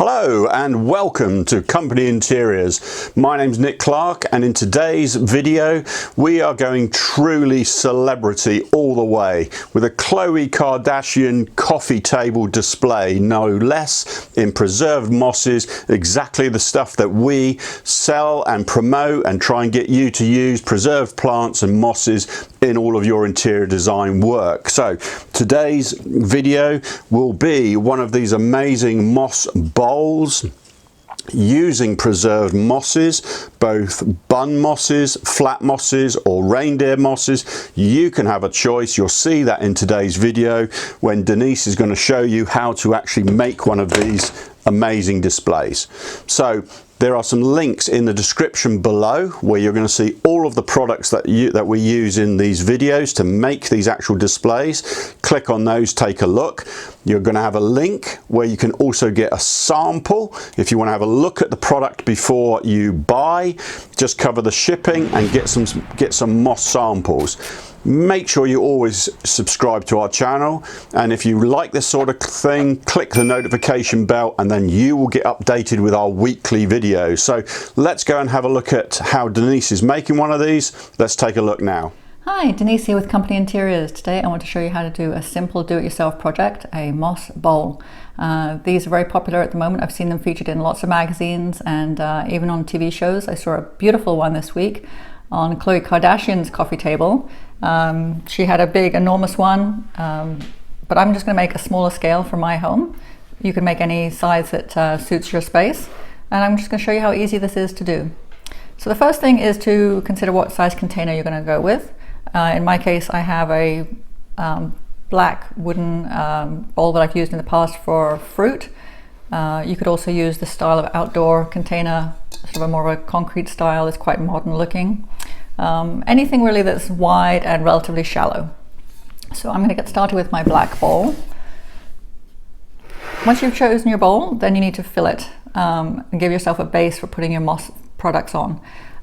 Hello and welcome to Company Interiors. My name's Nick Clark, and in today's video we are going truly celebrity all the way with a Khloe Kardashian coffee table display, no less, in preserved mosses, exactly the stuff that we sell and promote and try and get you to use, preserved plants and mosses in all of your interior design work. So today's video will be one of these amazing moss bowls using preserved mosses, both bun mosses, flat mosses or reindeer mosses. You can have a choice. You'll see that in today's video when Denise is going to show you how to actually make one of these amazing displays. So there are some links in the description below where you're going to see all of the products that we use in these videos to make these actual displays. Click on those, take a look. You're going to have a link where you can also get a sample if you want to have a look at the product before you buy. Just cover the shipping and get some moss samples. Make sure you always subscribe to our channel, and if you like this sort of thing, click the notification bell and then you will get updated with our weekly videos. So let's go and have a look at how Denise is making one of these. Let's take a look now. Hi, Denise here with Company Interiors. Today I want to show you how to do a simple do-it-yourself project, a moss bowl. These are very popular at the moment. I've seen them featured in lots of magazines and even on TV shows. I saw a beautiful one this week on Khloe Kardashian's coffee table. She had a big, enormous one, but I'm just going to make a smaller scale for my home. You can make any size that suits your space, and I'm just going to show you how easy this is to do. So the first thing is to consider what size container you're going to go with. In my case, I have a black wooden bowl that I've used in the past for fruit. You could also use the style of outdoor container, sort of a more of a concrete style. It's quite modern looking. Anything really that's wide and relatively shallow. So I'm going to get started with my black bowl. Once you've chosen your bowl, then you need to fill it and give yourself a base for putting your moss products on.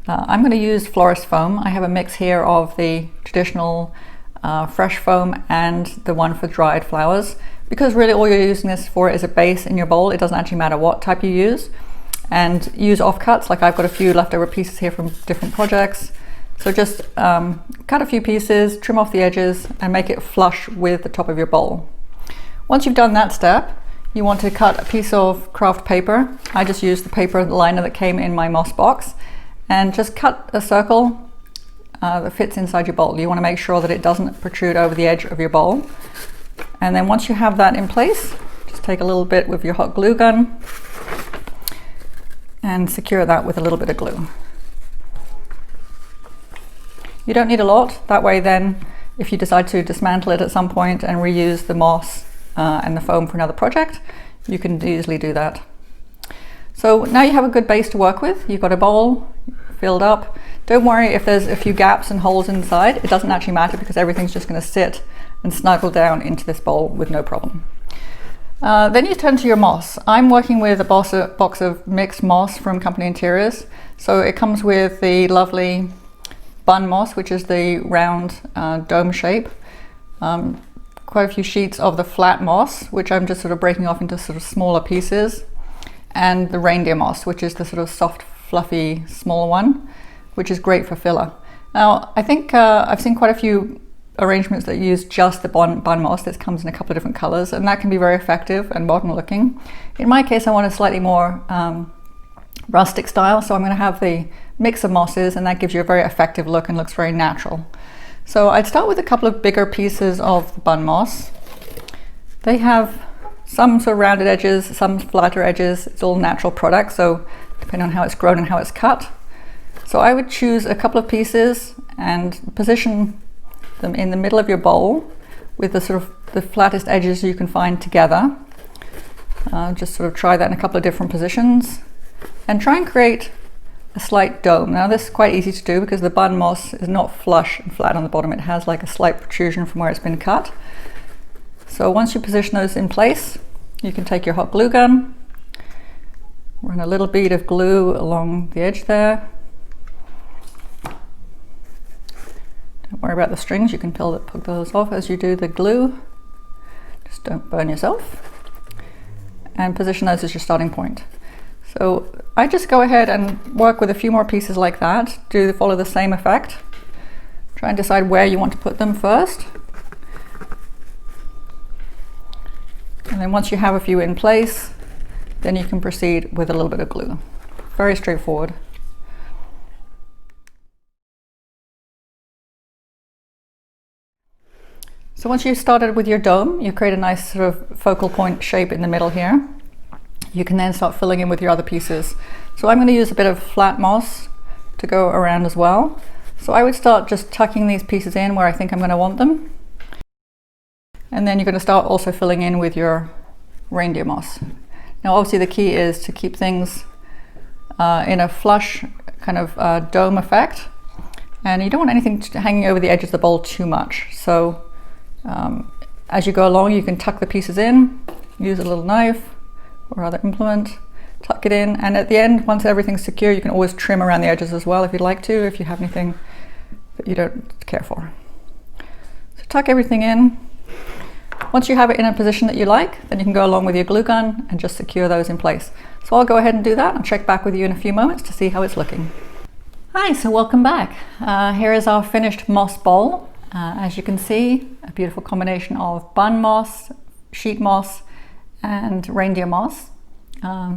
I'm going to use florist foam. I have a mix here of the traditional fresh foam and the one for dried flowers, because really all you're using this for is a base in your bowl. It doesn't actually matter what type you use. And use offcuts, like I've got a few leftover pieces here from different projects. So just cut a few pieces, trim off the edges and make it flush with the top of your bowl. Once you've done that step, you want to cut a piece of craft paper. I just used the paper liner that came in my moss box, and just cut a circle that fits inside your bowl. You want to make sure that it doesn't protrude over the edge of your bowl. And then once you have that in place, just take a little bit with your hot glue gun and secure that with a little bit of glue. You don't need a lot. That way then, if you decide to dismantle it at some point and reuse the moss and the foam for another project, you can easily do that. So now you have a good base to work with. You've got a bowl filled up. Don't worry if there's a few gaps and holes inside. It doesn't actually matter, because everything's just going to sit and snuggle down into this bowl with no problem. Then you turn to your moss. I'm working with a box of mixed moss from Company Interiors. So it comes with the lovely bun moss, which is the round dome shape. Quite a few sheets of the flat moss, which I'm just sort of breaking off into sort of smaller pieces. And the reindeer moss, which is the sort of soft, fluffy, smaller one, which is great for filler. Now, I think I've seen quite a few arrangements that use just the bun moss. This comes in a couple of different colors, and that can be very effective and modern looking. In my case, I want a slightly more rustic style, so I'm going to have the mix of mosses, and that gives you a very effective look and looks very natural. So I'd start with a couple of bigger pieces of the bun moss. They have some sort of rounded edges, some flatter edges. It's all natural product, so depending on how it's grown and how it's cut. So I would choose a couple of pieces and position them in the middle of your bowl with the sort of the flattest edges you can find together. Just sort of try that in a couple of different positions and try and create a slight dome. Now this is quite easy to do because the bun moss is not flush and flat on the bottom. It has like a slight protrusion from where it's been cut. So once you position those in place, you can take your hot glue gun, run a little bead of glue along the edge there. Don't worry about the strings, you can pull those off as you do the glue. Just don't burn yourself. and position those as your starting point. So I just go ahead and work with a few more pieces like that, follow the same effect. Try and decide where you want to put them first. And then once you have a few in place, then you can proceed with a little bit of glue. Very straightforward. So once you've started with your dome, you create a nice sort of focal point shape in the middle here. You can then start filling in with your other pieces. So I'm going to use a bit of flat moss to go around as well. So I would start just tucking these pieces in where I think I'm going to want them. And then you're going to start also filling in with your reindeer moss. Now obviously the key is to keep things in a flush kind of dome effect. And you don't want anything hanging over the edge of the bowl too much. So as you go along, you can tuck the pieces in, use a little knife or other implement, tuck it in, and at the end, once everything's secure, you can always trim around the edges as well if you'd like to, if you have anything that you don't care for. So tuck everything in. Once you have it in a position that you like, then you can go along with your glue gun and just secure those in place. So I'll go ahead and do that and check back with you in a few moments to see how it's looking. Hi, so welcome back. Here is our finished moss bowl. As you can see, a beautiful combination of bun moss, sheet moss, and reindeer moss.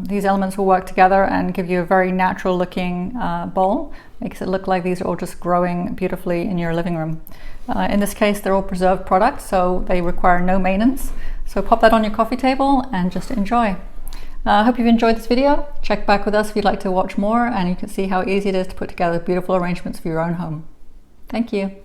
These elements will work together and give you a very natural looking bowl. Makes it look like these are all just growing beautifully in your living room. In this case, they're all preserved products, so they require no maintenance. So pop that on your coffee table and just enjoy. I hope you've enjoyed this video. Check back with us if you'd like to watch more, and you can see how easy it is to put together beautiful arrangements for your own home. Thank you.